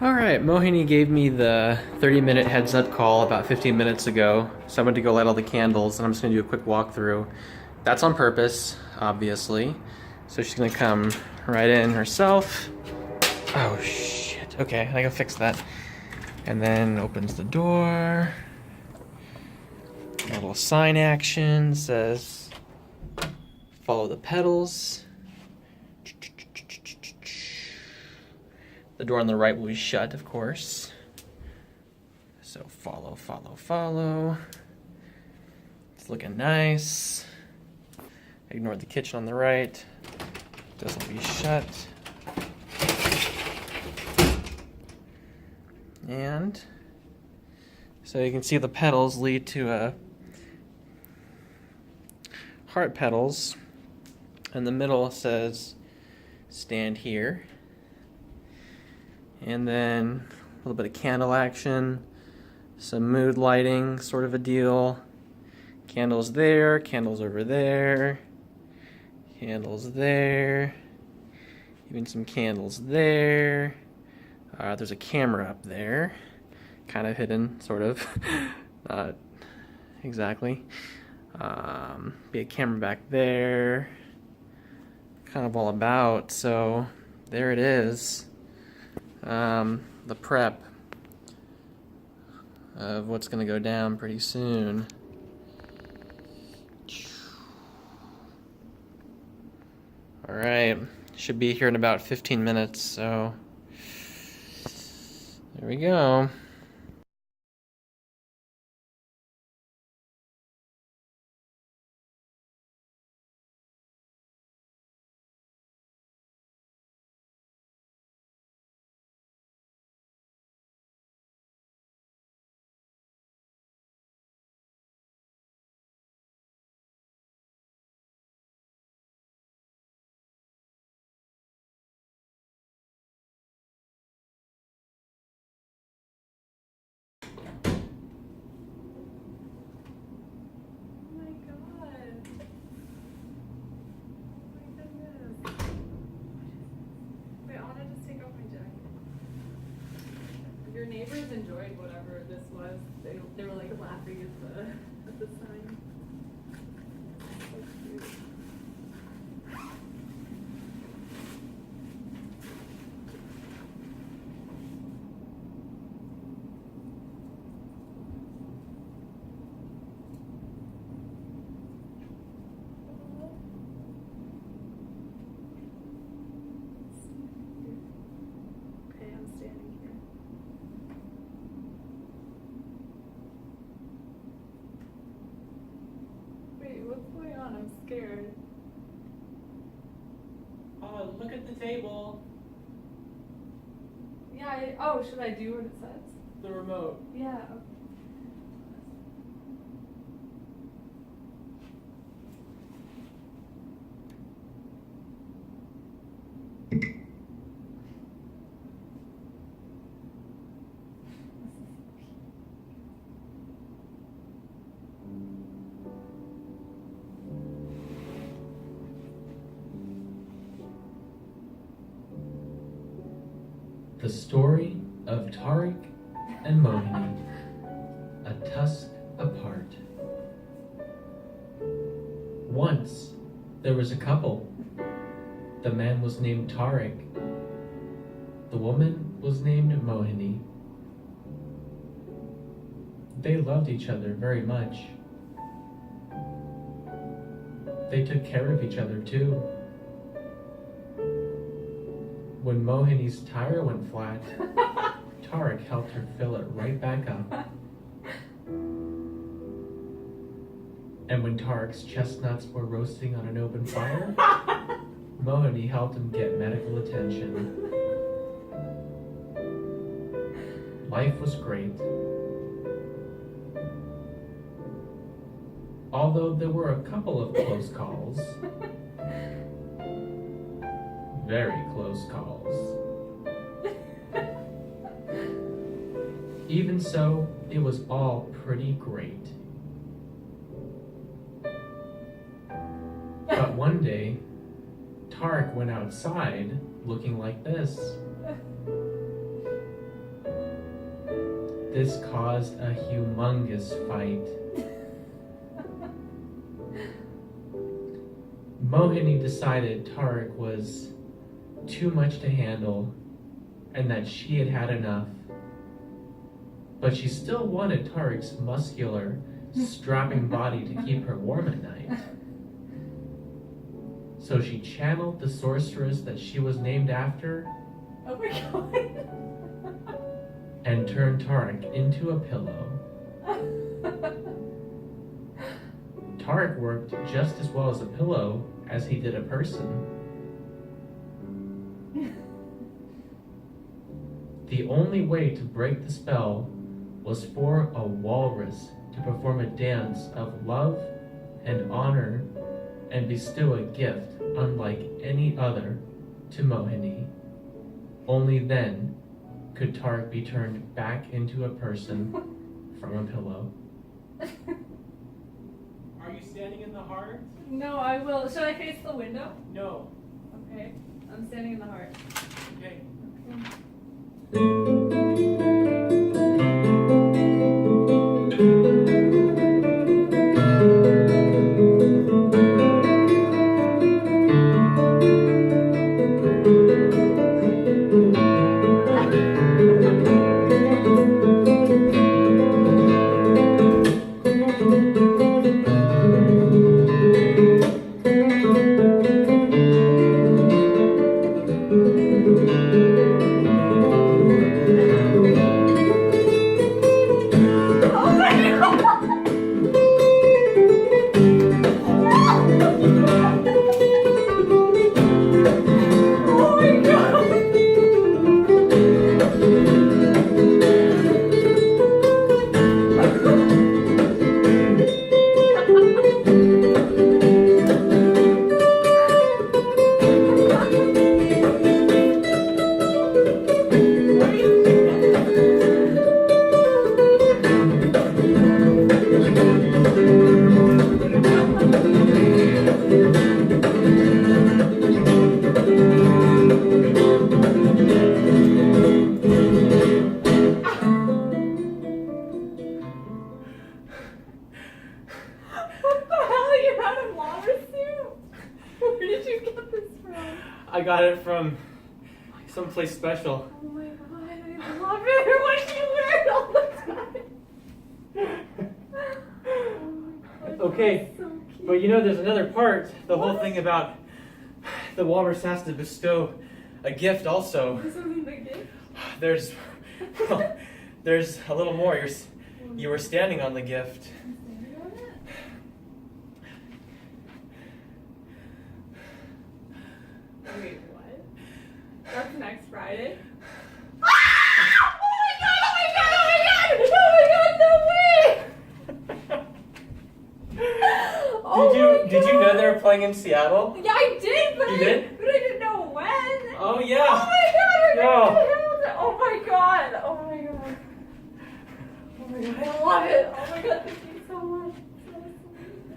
Alright, Mohini gave me the 30-minute heads up call about 15 minutes ago, so I went to go light all the candles, and I'm just going to do a quick walkthrough. That's on purpose, obviously. So she's going to come right in herself. Oh, shit. Okay, I gotta fix that. And then opens the door. A little sign action says, follow the pedals. The door on the right will be shut, of course. So follow, follow, follow. It's looking nice. Ignore the kitchen on the right. This will be shut. And so you can see the pedals lead to heart pedals. And the middle says stand here. And then a little bit of candle action, some mood lighting sort of a deal. Candles there, candles over there, candles there, even some candles there. There's a camera up there, kind of hidden, sort of, not exactly. Be a camera back there, kind of all about, so there it is. The prep of what's going to go down pretty soon. Alright, should be here in about 15 minutes, so there we go. Your neighbors enjoyed whatever this was. They were like laughing at the sign. So cute. Okay, I'm standing here. Wait, what's going on? I'm scared. Oh, look at the table. Yeah, oh, should I do what it says? The remote. Yeah, okay. The story of Tariq and Mohini, a tusk apart. Once, there was a couple. The man was named Tariq. The woman was named Mohini. They loved each other very much. They took care of each other too. When Mohini's tire went flat, Tariq helped her fill it right back up. And when Tariq's chestnuts were roasting on an open fire, Mohini helped him get medical attention. Life was great. Although there were a couple of close calls. Very close calls. Even so, it was all pretty great. But one day, Tariq went outside looking like this. This caused a humongous fight. Mohini decided Tarek was too much to handle and that she had had enough. But she still wanted Tarek's muscular, strapping body to keep her warm at night. So she channeled the sorceress that she was named after Oh my god. and turned Tarek into a pillow. Tarek worked just as well as a pillow as he did a person. The only way to break the spell was for a walrus to perform a dance of love and honor and bestow a gift unlike any other to Mohini. Only then could Tarek be turned back into a person from a pillow. Are you standing in the heart? No, I will. Should I face the window? No. Okay. I'm standing in the heart. Okay. I got it from someplace special. Oh my god, I love it. Why do you wear it all the time? Oh my god, Okay, that's so cute. but you know there's another part, the whole thing about the walrus has to bestow a gift also. This wasn't the gift? There's, well, there's a little more. You were standing on the gift. I'm standing on it? Wait, what? That's next Friday? Oh my god, oh my god, oh my god! Oh my god, no way! Did you know they were playing in Seattle? Yeah, I did, but You did? But I didn't know when. Oh yeah. Oh